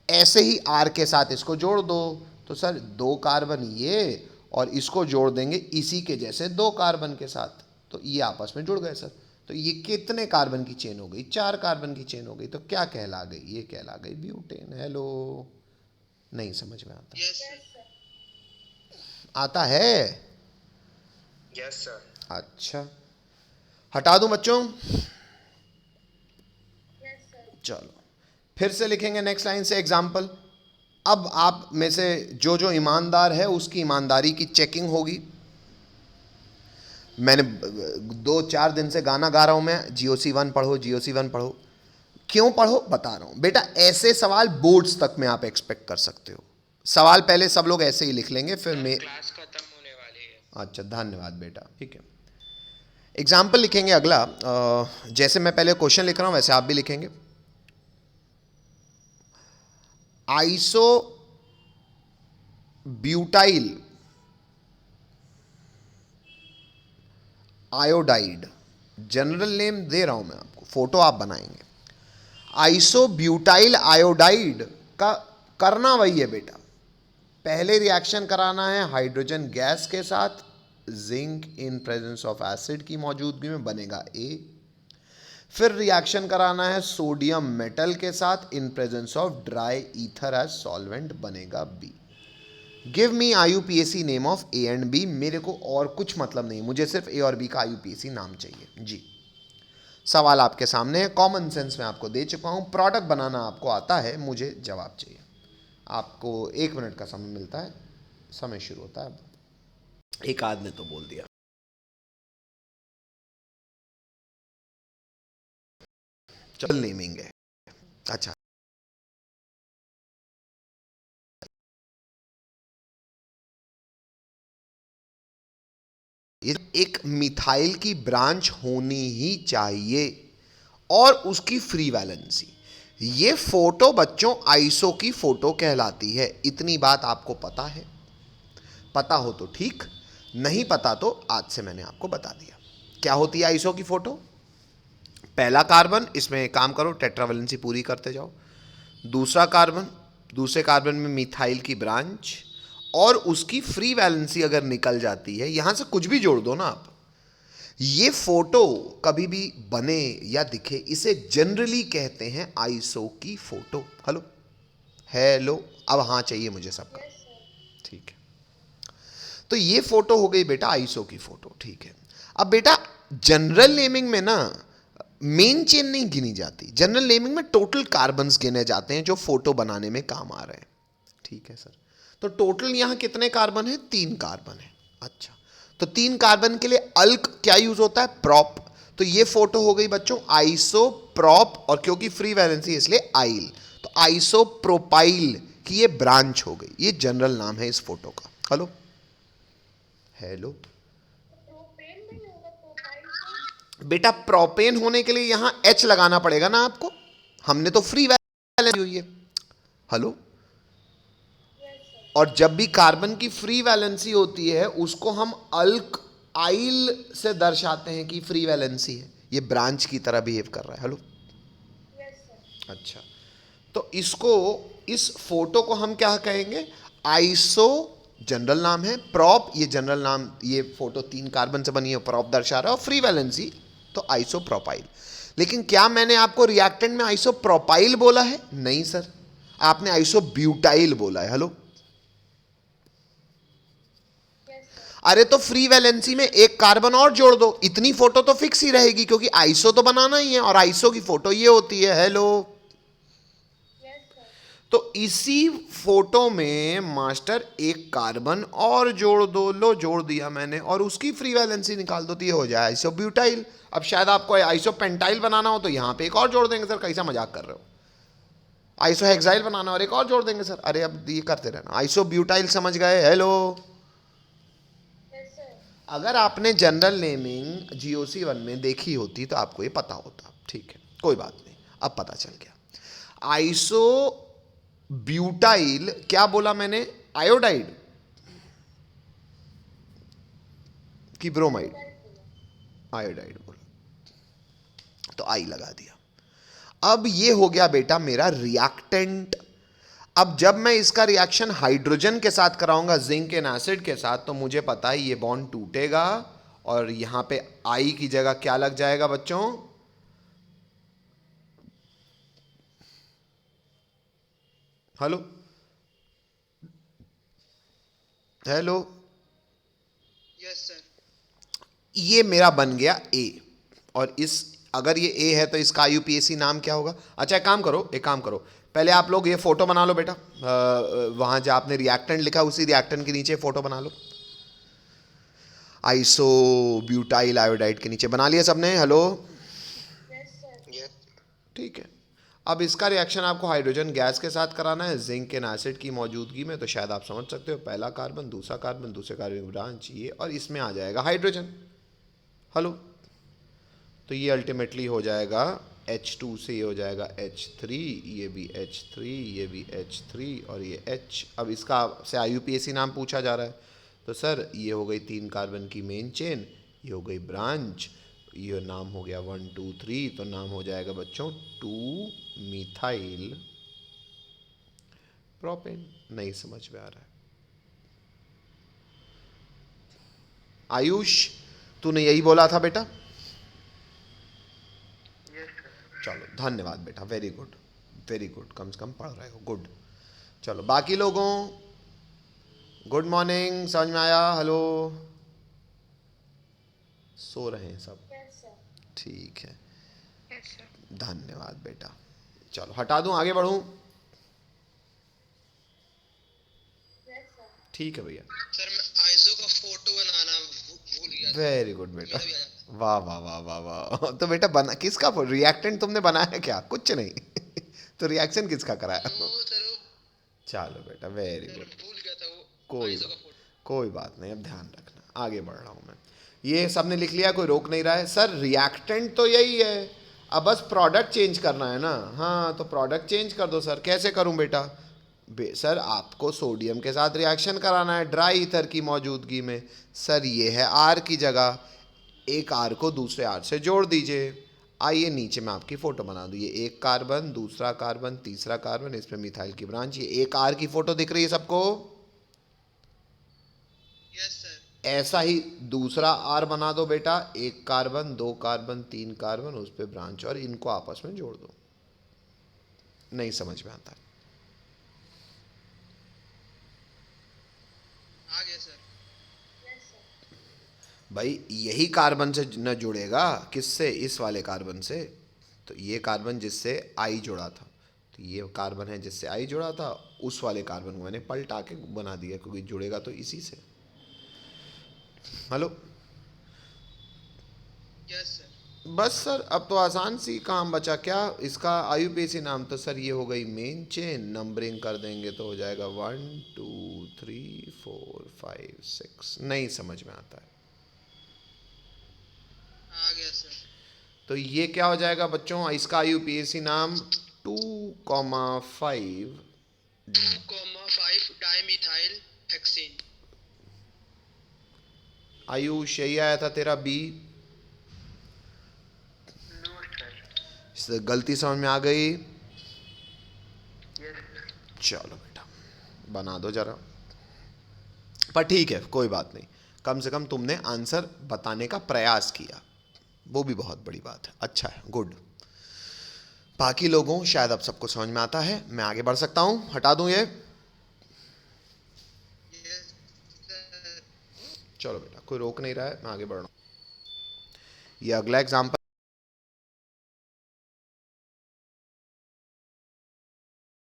A: ऐसे ही आर के साथ इसको जोड़ दो, तो सर 2 कार्बन ये और इसको जोड़ देंगे इसी के जैसे 2 कार्बन के साथ, तो ये आपस में जुड़ गए सर। तो ये कितने कार्बन की चेन हो गई? 4 कार्बन की चेन हो गई। तो क्या कहला गई? ये कहला गई ब्यूटेन। हेलो, नहीं समझ में आता?
B: Yes sir.
A: आता है?
B: Yes sir.
A: अच्छा, हटा दूं बच्चों? चलो फिर से लिखेंगे नेक्स्ट लाइन से एग्जाम्पल। अब आप में से जो जो ईमानदार है उसकी ईमानदारी की चेकिंग होगी। मैंने 2-4 दिन से गाना गा रहा हूं मैं, GOC1 पढ़ो, GOC1 पढ़ो। क्यों पढ़ो बता रहा हूं बेटा, ऐसे सवाल बोर्ड्स तक में आप एक्सपेक्ट कर सकते हो। सवाल पहले सब लोग ऐसे ही लिख लेंगे, फिर मैं
B: क्लास खत्म होने वाली है।
A: अच्छा धन्यवाद बेटा, ठीक है। एग्जाम्पल लिखेंगे अगला। जैसे मैं पहले क्वेश्चन लिख रहा हूं वैसे आप भी लिखेंगे। Isobutyl iodide, general name दे रहा हूं मैं आपको, फोटो आप बनाएंगे। आइसो ब्यूटाइल आयोडाइड का करना वही है बेटा, पहले रिएक्शन कराना है हाइड्रोजन गैस के साथ, zinc in presence of acid की मौजूदगी में बनेगा ए। फिर रिएक्शन कराना है सोडियम मेटल के साथ in presence of dry ether as solvent, बनेगा B. Give me IUPAC name of A and B. मेरे को और कुछ मतलब नहीं, मुझे सिर्फ ए और बी का आईयूपीएसी नाम चाहिए जी। सवाल आपके सामने है, कॉमन सेंस में आपको दे चुका हूं, प्रोडक्ट बनाना आपको आता है, मुझे जवाब चाहिए। आपको 1 मिनट का समय मिलता है, समय शुरू होता है। अब एक आदमी तो बोल दिया, चल नेमिंग है। अच्छा ये एक मिथाइल की ब्रांच होनी ही चाहिए और उसकी फ्री वैलेंसी। ये फोटो बच्चों आइसो की फोटो कहलाती है। इतनी बात आपको पता है? पता हो तो ठीक, नहीं पता तो आज से मैंने आपको बता दिया। क्या होती है आइसो की फोटो? पहला कार्बन, इसमें काम करो टेट्रावैलेंसी पूरी करते जाओ। दूसरा कार्बन, दूसरे कार्बन में मिथाइल की ब्रांच और उसकी फ्री वैलेंसी अगर निकल जाती है, यहां से कुछ भी जोड़ दो ना आप, ये फोटो कभी भी बने या दिखे, इसे जनरली कहते हैं आइसो की फोटो। हेलो हेलो, अब हाँ चाहिए मुझे सबका, ठीक है। तो ये फोटो हो गई बेटा आइसो की फोटो, ठीक है। अब बेटा जनरल नेमिंग में ना मेन चेन नहीं गिनी जाती, जनरल नेमिंग में टोटल कार्बन्स गिने जाते हैं जो फोटो बनाने में काम आ रहे हैं, ठीक है सर। तो टोटल यहां कितने कार्बन है? 3 कार्बन है। अच्छा, तो 3 कार्बन के लिए अल्क क्या यूज होता है? प्रॉप। तो ये फोटो हो गई बच्चों आइसो प्रॉप, और क्योंकि फ्री वैलेंसी इसलिए आइल, तो आइसो प्रोपाइल की ये ब्रांच हो गई। ये जनरल नाम है इस फोटो का। हेलो हेलो बेटा, प्रोपेन होने के लिए यहां H लगाना पड़ेगा ना आपको, हमने तो फ्री वैलेंसी हुई है। हेलो, और जब भी कार्बन की फ्री वैलेंसी होती है उसको हम अल्क आइल से दर्शाते हैं कि फ्री वैलेंसी है, ये ब्रांच की तरह बिहेव कर रहा है। हेलो, अच्छा, तो इसको, इस फोटो को हम क्या कहेंगे? आइसो जनरल नाम है, प्रॉप ये जनरल नाम, ये फोटो 3 कार्बन से बनी है, प्रॉप दर्शा रहा है, और फ्री वैलेंसी तो आइसो प्रोपाइल। लेकिन क्या मैंने आपको रिएक्टेंट में आइसो प्रोपाइल बोला है? नहीं सर, आपने आइसो ब्यूटाइल बोला है। हेलो, अरे तो फ्री वैलेंसी में एक कार्बन और जोड़ दो, इतनी फोटो तो फिक्स ही रहेगी, क्योंकि आइसो तो बनाना ही है, और आइसो की फोटो ये होती है। हेलो, तो इसी फोटो में मास्टर एक कार्बन और जोड़ दो, लो जोड़ दिया मैंने, और उसकी फ्री वैलेंसी निकाल दो, तो ये हो जाए आइसो ब्यूटाइल। अब शायद आपको आइसो पेंटाइल बनाना हो तो यहां पे एक और जोड़ देंगे। सर कैसा मजाक कर रहे हो? आइसो हेक्साइल बनाना और एक और जोड़ देंगे सर। अरे अब ये करते रहना। आइसो ब्यूटाइल समझ गए? हेलो, अगर आपने जनरल नेमिंग जीओसी 1 में देखी होती तो आपको ये पता होता। ठीक है, कोई बात नहीं, अब पता चल गया। आइसो ब्यूटाइल क्या बोला मैंने? आयोडाइड कि ब्रोमाइड? आयोडाइड बोला, तो आई लगा दिया। अब ये हो गया बेटा मेरा रिएक्टेंट। अब जब मैं इसका रिएक्शन हाइड्रोजन के साथ कराऊंगा, जिंक एंड एसिड के साथ, तो मुझे पता है ये बॉन्ड टूटेगा, और यहां पे आई की जगह क्या लग जाएगा बच्चों? Hello, hello,
B: yes sir.
A: ये मेरा बन गया ए, और इस, अगर ये ए है तो इसका आईयूपीएसी नाम क्या होगा? अच्छा एक काम करो, पहले आप लोग ये फोटो बना लो बेटा, वहां जो आपने रिएक्टेंट लिखा उसी रिएक्टेंट के नीचे फोटो बना लो, आइसो ब्यूटाइल आयोडाइड के नीचे बना लिया सबने? हेलो, ठीक है। अब इसका रिएक्शन आपको हाइड्रोजन गैस के साथ कराना है, जिंक एंड एसिड की मौजूदगी में, तो शायद आप समझ सकते हो, पहला कार्बन, दूसरा कार्बन, दूसरे कार्बन ब्रांच ये, और इसमें आ जाएगा हाइड्रोजन। हेलो, तो ये अल्टीमेटली हो जाएगा H2 से ये हो जाएगा H3, ये भी H3, ये भी H3, और ये H। अब इसका से IUPAC नाम पूछा जा रहा है, तो सर ये हो गई 3 कार्बन की मेन चेन, ये हो गई ब्रांच, ये नाम हो गया 1 2 3, तो नाम हो जाएगा बच्चों 2 मिथाइल प्रोपेन। नहीं समझ में आ रहा है? आयुष, तूने यही बोला था बेटा? चलो धन्यवाद बेटा, वेरी गुड, वेरी गुड, कम से कम पढ़ रहे हो, गुड। चलो बाकी लोगों, गुड मॉर्निंग, समझ में आया? हेलो, सो रहे हैं सब? ठीक है, धन्यवाद बेटा। चलो हटा दूं, आगे बढ़ूं? ठीक है भैया।
B: सर मैं आइसो का फोटो बनाना भूल गया था।
A: वेरी गुड बेटा,
B: मेरा भी आ जाता।
A: वाह वाह वाह वाह वाह। तो बेटा बना किसका रिएक्टेंट तुमने बनाया क्या? कुछ नहीं। तो रिएक्शन किसका कराया?
B: वो सर वो
A: चलो बेटा, वेरी
B: सर
A: गुड,
B: भूल गया था वो
A: कोई
B: आइसो का
A: बात,
B: फोटो।
A: कोई बात नहीं, अब ध्यान रखना, आगे बढ़ रहा हूँ मैं। ये सबने लिख लिया, कोई रोक नहीं रहा है? सर रिएक्टेंट तो यही है, अब बस प्रोडक्ट चेंज करना है ना। हाँ तो प्रोडक्ट चेंज कर दो सर। कैसे करूँ बेटा? सर आपको सोडियम के साथ रिएक्शन कराना है ड्राई ईथर की मौजूदगी में। सर ये है आर की जगह, एक आर को दूसरे आर से जोड़ दीजिए। आइए नीचे मैं आपकी फोटो बना दूँ, ये एक कार्बन, दूसरा कार्बन, तीसरा कार्बन, इसमें मिथाइल की ब्रांच, ये एक आर की फोटो दिख रही है सबको?
B: Yes sir.
A: ऐसा ही दूसरा आर बना दो बेटा, एक कार्बन, 2 कार्बन, 3 कार्बन, उस पर ब्रांच, और इनको आपस में जोड़ दो। नहीं समझ में आता?
B: आ गया सर।
A: भाई यही कार्बन से न जुड़ेगा, किससे? इस वाले कार्बन से। तो ये कार्बन जिससे आई जुड़ा था, तो ये कार्बन है जिससे आई जुड़ा था, उस वाले कार्बन को मैंने पलटा के बना दिया, क्योंकि जुड़ेगा तो इसी से। Hello,
B: yes sir.
A: बस सर, अब तो आसान सी काम बचा क्या? इसका आईयूपीएसी नाम तो सर ये हो गई मेन चेन, नंबरिंग कर देंगे तो हो जाएगा 1 2 3 4 5 6। नहीं समझ में आता है?
B: आ गया सर।
A: तो ये क्या हो जाएगा बच्चों? इसका आईयूपीएसी नाम 2,5
B: 2,5 डाईमिथाइल हेक्सेन।
A: आयुष यही आया था तेरा बी।
B: No sir.
A: इससे गलती समझ में आ गई?
B: यस।
A: चलो बेटा बना दो जरा, पर ठीक है कोई बात नहीं, कम से कम तुमने आंसर बताने का प्रयास किया, वो भी बहुत बड़ी बात है, अच्छा है, गुड। बाकी लोगों शायद अब सबको समझ में आता है, मैं आगे बढ़ सकता हूं, हटा दूं ये?
B: Yes sir.
A: चलो बेटा कोई रोक नहीं रहा है, मैं आगे बढ़ रहा हूं। ये अगला एग्जाम्पल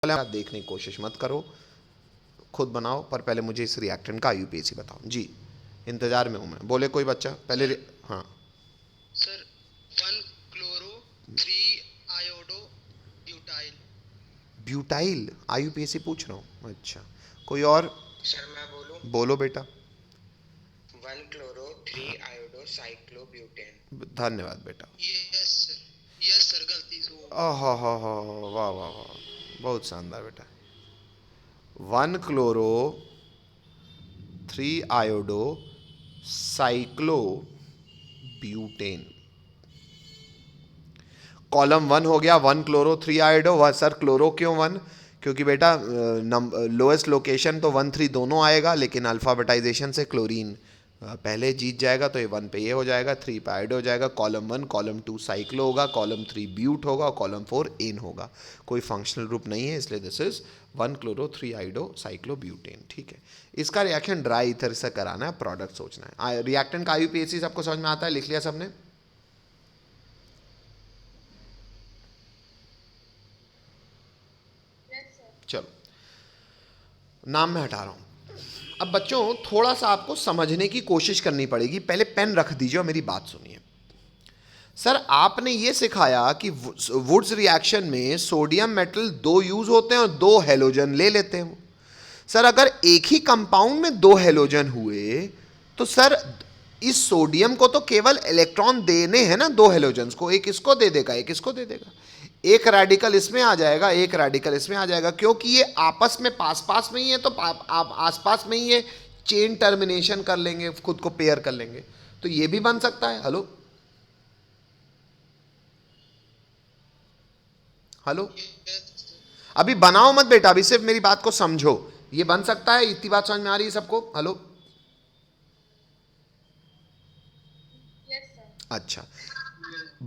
A: देखने की कोशिश मत करो, खुद बनाओ, पर पहले मुझे इस रिएक्टेंट का आईयूपीएसी बताओ जी। इंतजार में हूं मैं, बोले कोई बच्चा पहले हाँ।
B: Sir 1 chloro 3 iodo butyl.
A: Butyl IUPAC पूछ रहा हूँ, अच्छा कोई और?
C: सर मैं बोलूं?
A: बोलो बेटा।
C: 1 क्लोरो 3 आयोडो साइक्लोब्यूटेन।
A: धन्यवाद बेटा।
B: Yes sir. यस सर, गलती से हो।
A: हा हा हा, वाह वाह वाह, बहुत शानदार बेटा। 1 chloro 3 iodo cyclo butane. Column 1 हो गया 1 क्लोरो 3 आयोडो। वह सर क्लोरो क्यों 1? क्योंकि बेटा लोएस्ट लोकेशन तो 1 3 दोनों आएगा, लेकिन अल्फाबेटाइजेशन से क्लोरीन पहले जीत जाएगा, तो ये 1 पे ये हो जाएगा, 3 पे आयोडो हो जाएगा। कॉलम 1 कॉलम 2 साइक्लो होगा, कॉलम 3 ब्यूट होगा और कॉलम 4 एन होगा। कोई फंक्शनल ग्रुप नहीं है, इसलिए this is 1 chloro 3 iodo cyclo butane. ठीक है, इसका रिएक्शन ड्राई ईथर से कराना है, प्रोडक्ट सोचना है। रिएक्टेंट का आईयूपीएसी सबको समझ में आता है, लिख लिया सबने? चलो नाम मैं हटा रहा हूं। अब बच्चों थोड़ा सा आपको समझने की कोशिश करनी पड़ेगी, पहले पेन रख दीजिए और मेरी बात सुनिए। सर आपने ये सिखाया कि वुड्स रिएक्शन में सोडियम मेटल 2 यूज होते हैं और 2 हेलोजन ले लेते हैं। सर अगर एक ही कंपाउंड में 2 हेलोजन हुए तो सर इस सोडियम को तो केवल इलेक्ट्रॉन देने हैं ना 2 हेलोजन्स को, एक इसको दे देगा एक इसको दे देगा, एक रेडिकल इसमें आ जाएगा एक रेडिकल इसमें आ जाएगा, क्योंकि ये आपस में पास पास में ही है, तो आप आस पास में ही है, चेन टर्मिनेशन कर लेंगे, खुद को पेयर कर लेंगे, तो ये भी बन सकता है। हेलो हेलो, अभी बनाओ मत बेटा, अभी सिर्फ मेरी बात को समझो, ये बन सकता है, इतनी बात समझ में आ रही है सबको? हेलो अच्छा,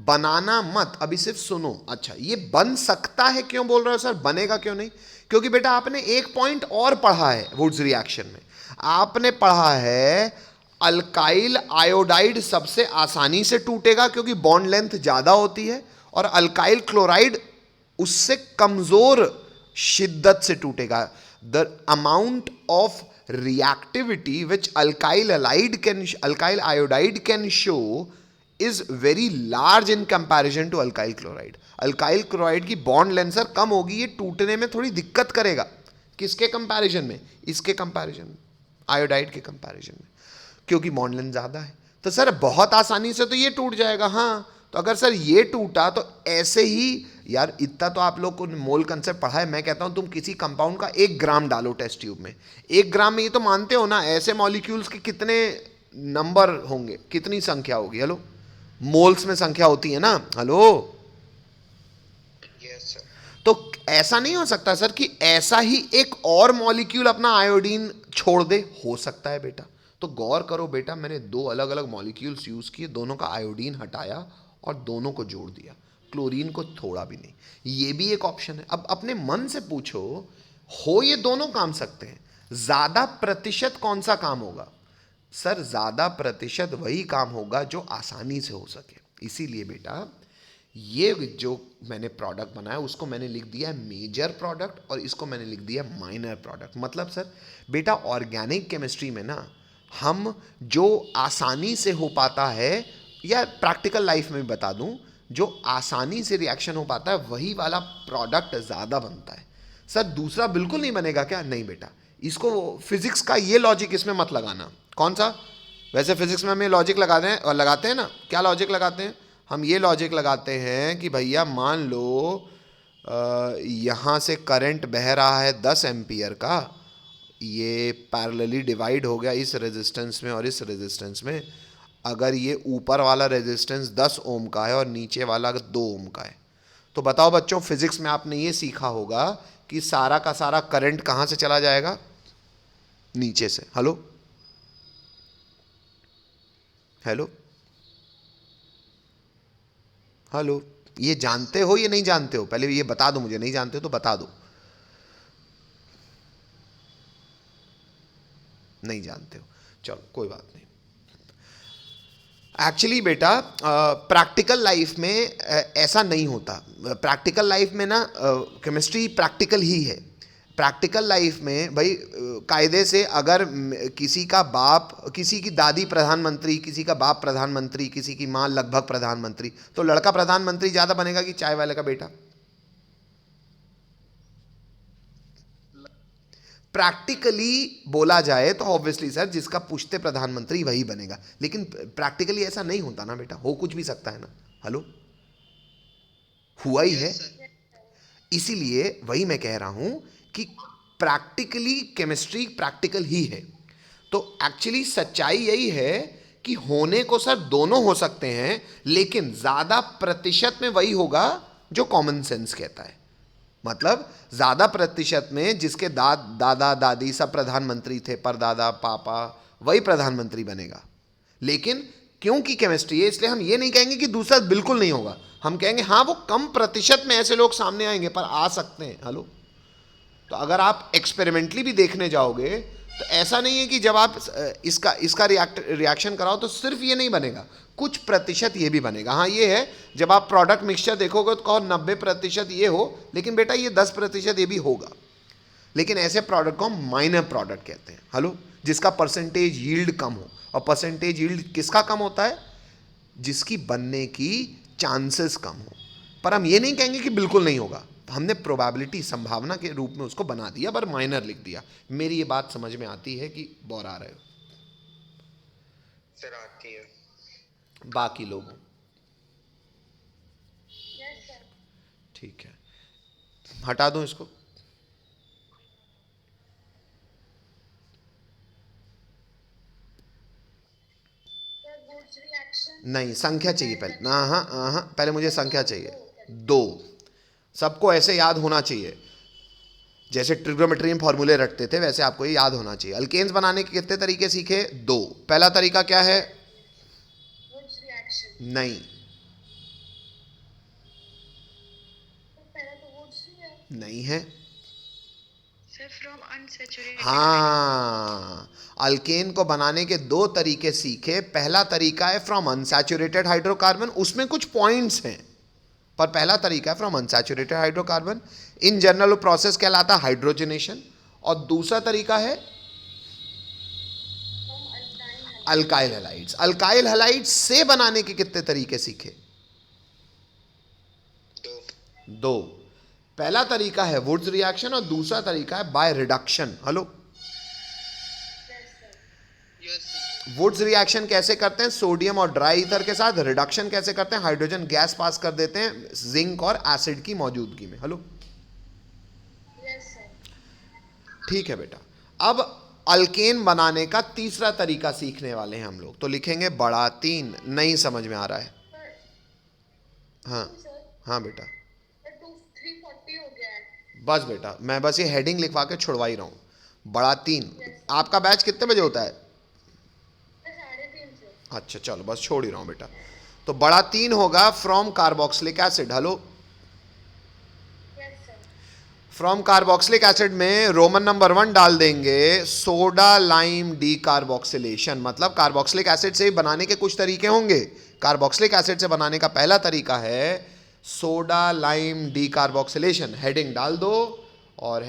A: बनाना मत, अभी सिर्फ सुनो। अच्छा ये बन सकता है क्यों बोल रहे हो सर, बनेगा क्यों नहीं? क्योंकि बेटा आपने एक पॉइंट और पढ़ा है वुड्स रिएक्शन में, आपने पढ़ा है अल्काइल आयोडाइड सबसे आसानी से टूटेगा क्योंकि बॉन्ड लेंथ ज्यादा होती है, और अल्काइल क्लोराइड उससे कमजोर शिद्दत से टूटेगा। The amount of reactivity which alkyl iodide can show is very large in comparison to alkyl chloride. Alkyl chloride की बॉन्ड लेंथ सर कम होगी, ये टूटने में थोड़ी दिक्कत करेगा। किसके कंपैरिजन में? इसके कंपैरिजन में, आयोडाइड के कंपैरिजन में, क्योंकि बॉन्ड लेंथ ज़्यादा है। तो सर बहुत आसानी से तो ये टूट जाएगा। हाँ तो अगर सर ये टूटा तो ऐसे ही, यार इतना तो आप लोग को मोल कंसेप्ट पढ़ा है, मैं कहता हूँ तुम किसी कंपाउंड का 1 ग्राम डालो टेस्ट ट्यूब में, 1 ग्राम में ये तो मानते हो ना ऐसे मॉलिक्यूल्स के कितने नंबर होंगे, कितनी संख्या होगी? हेलो मोल्स में संख्या होती है ना। Hello
C: yes sir.
A: तो ऐसा नहीं हो सकता सर कि ऐसा ही एक और मॉलिक्यूल अपना आयोडीन छोड़ दे? हो सकता है बेटा, तो गौर करो बेटा, मैंने 2 अलग अलग मॉलिक्यूल्स यूज किए, दोनों का आयोडीन हटाया और दोनों को जोड़ दिया, क्लोरीन को थोड़ा भी नहीं, ये भी एक ऑप्शन है। अब अपने मन से पूछो, हो ये दोनों काम सकते हैं, ज्यादा प्रतिशत कौन सा काम होगा? सर ज़्यादा प्रतिशत वही काम होगा जो आसानी से हो सके। इसीलिए बेटा ये जो मैंने प्रोडक्ट बनाया उसको मैंने लिख दिया है मेजर प्रोडक्ट और इसको मैंने लिख दिया माइनर प्रोडक्ट। मतलब सर बेटा ऑर्गेनिक केमिस्ट्री में ना हम जो आसानी से हो पाता है, या प्रैक्टिकल लाइफ में भी बता दूं, जो आसानी से रिएक्शन हो पाता है वही वाला प्रोडक्ट ज़्यादा बनता है। सर दूसरा बिल्कुल नहीं बनेगा क्या? नहीं बेटा, इसको फिजिक्स का ये लॉजिक इसमें मत लगाना। कौन सा? वैसे फिजिक्स में हम ये लॉजिक लगाते हैं ना, क्या लॉजिक लगाते हैं हम? ये लॉजिक लगाते हैं कि भैया मान लो यहाँ से करंट बह रहा है 10 एम्पियर का, ये पैरेलली डिवाइड हो गया इस रेजिस्टेंस में और इस रेजिस्टेंस में। अगर ये ऊपर वाला रेजिस्टेंस 10 ओम का है और नीचे वाला 2 ओम का है, तो बताओ बच्चों, फिजिक्स में आपने ये सीखा होगा कि सारा का सारा करंट कहाँ से चला जाएगा? नीचे से। हेलो हेलो हेलो, ये जानते हो या नहीं जानते हो? पहले ये बता दो मुझे, नहीं जानते हो तो बता दो। नहीं जानते हो, चलो कोई बात नहीं। एक्चुअली बेटा प्रैक्टिकल लाइफ में ऐसा नहीं होता। प्रैक्टिकल लाइफ में ना केमिस्ट्री प्रैक्टिकल ही है। प्रैक्टिकल लाइफ में भाई कायदे से अगर किसी का बाप, किसी की दादी प्रधानमंत्री, किसी का बाप प्रधानमंत्री, किसी की माँ लगभग प्रधानमंत्री, तो लड़का प्रधानमंत्री ज़्यादा बनेगा कि चाय वाले का बेटा? प्रैक्टिकली बोला जाए तो ऑब्वियसली सर जिसका पुश्ते प्रधानमंत्री वही बनेगा, लेकिन प्रैक्टिकली ऐसा नहीं होता ना बेटा, हो कुछ भी सकता है ना। हेलो, हुआ ही है। इसीलिए वही मैं कह रहा हूं कि प्रैक्टिकली केमिस्ट्री प्रैक्टिकल ही है। तो एक्चुअली सच्चाई यही है कि होने को सर दोनों हो सकते हैं, लेकिन ज्यादा प्रतिशत में वही होगा जो कॉमन सेंस कहता है। मतलब ज्यादा प्रतिशत में जिसके दादा दादी सब प्रधानमंत्री थे, परदादा पापा, वही प्रधानमंत्री बनेगा। लेकिन क्योंकि केमिस्ट्री है इसलिए हम ये नहीं कहेंगे कि दूसरा बिल्कुल नहीं होगा, हम कहेंगे हाँ वो कम प्रतिशत में ऐसे लोग सामने आएंगे पर आ सकते हैं। हेलो, तो अगर आप एक्सपेरिमेंटली भी देखने जाओगे तो ऐसा नहीं है कि जब आप इसका रिएक्शन कराओ तो सिर्फ ये नहीं बनेगा, कुछ प्रतिशत ये भी बनेगा। हाँ ये है, जब आप प्रोडक्ट मिक्सचर देखोगे तो कहो 90% ये हो, लेकिन बेटा ये 10% ये भी होगा। लेकिन ऐसे प्रोडक्ट को हम माइनर प्रोडक्ट कहते हैं। हेलो, जिसका परसेंटेज यील्ड कम हो। और परसेंटेज यील्ड किसका कम होता है? जिसकी बनने की चांसेस कम हो। पर हम ये नहीं कहेंगे कि बिल्कुल नहीं होगा, हमने प्रोबेबिलिटी, संभावना के रूप में उसको बना दिया, पर माइनर लिख दिया। मेरी ये बात समझ में आती है कि बोर आ रहे हो?
C: सर आती है।
A: बाकी लोगों ठीक है, हटा दूं इसको? नहीं, संख्या चाहिए पहले ना। हाँ हाँ, पहले मुझे संख्या चाहिए। 2 सबको ऐसे याद होना चाहिए, जैसे ट्रिग्नोमेट्री में फॉर्मूले रटते थे वैसे आपको ये याद होना चाहिए। अल्केन्स बनाने के कितने तरीके सीखे? 2। पहला तरीका क्या है? नहीं, नहीं है। हाँ, अल्केन को बनाने के 2 तरीके सीखे। पहला तरीका है फ्रॉम अनसैचुरेटेड हाइड्रोकार्बन, उसमें कुछ पॉइंट्स हैं, पर पहला तरीका है from unsaturated hydrocarbon. In general process कहलाता है हाइड्रोजनेशन। और दूसरा तरीका है अल्काइल हैलाइड्स। अल्काइल हैलाइड्स से बनाने के कितने तरीके सीखे? 2। पहला तरीका है वुड्स रिएक्शन और दूसरा तरीका है by reduction. Hello, Wurtz reaction कैसे करते हैं? सोडियम और ड्राई ईथर के साथ। रिडक्शन कैसे करते हैं? हाइड्रोजन गैस पास कर देते हैं जिंक और एसिड की मौजूदगी में। हेलो, ठीक है बेटा। अब अल्केन बनाने का तीसरा तरीका सीखने वाले हैं हम लोग, तो लिखेंगे बड़ा 3। नहीं समझ में आ रहा है? हाँ हाँ बेटा, बस बेटा मैं बस ये हेडिंग लिखवा के छुड़वा ही रहा हूँ। बड़ा 3। आपका बैच कितने बजे होता है? 3:30। अच्छा चलो, बस छोड़ ही रहा हूँ बेटा। तो बड़ा 3 होगा from carboxylic acid. Hello, from carboxylic acid में रोमन नंबर 1 डाल देंगे सोडा लाइम डी कार्बोक्सिलेशन। मतलब कार्बोक्सिलिक एसिड से बनाने के कुछ तरीके होंगे। कार्बोक्सिलिक एसिड से बनाने का पहला तरीका है soda lime D carboxylation. Heading डाल दो और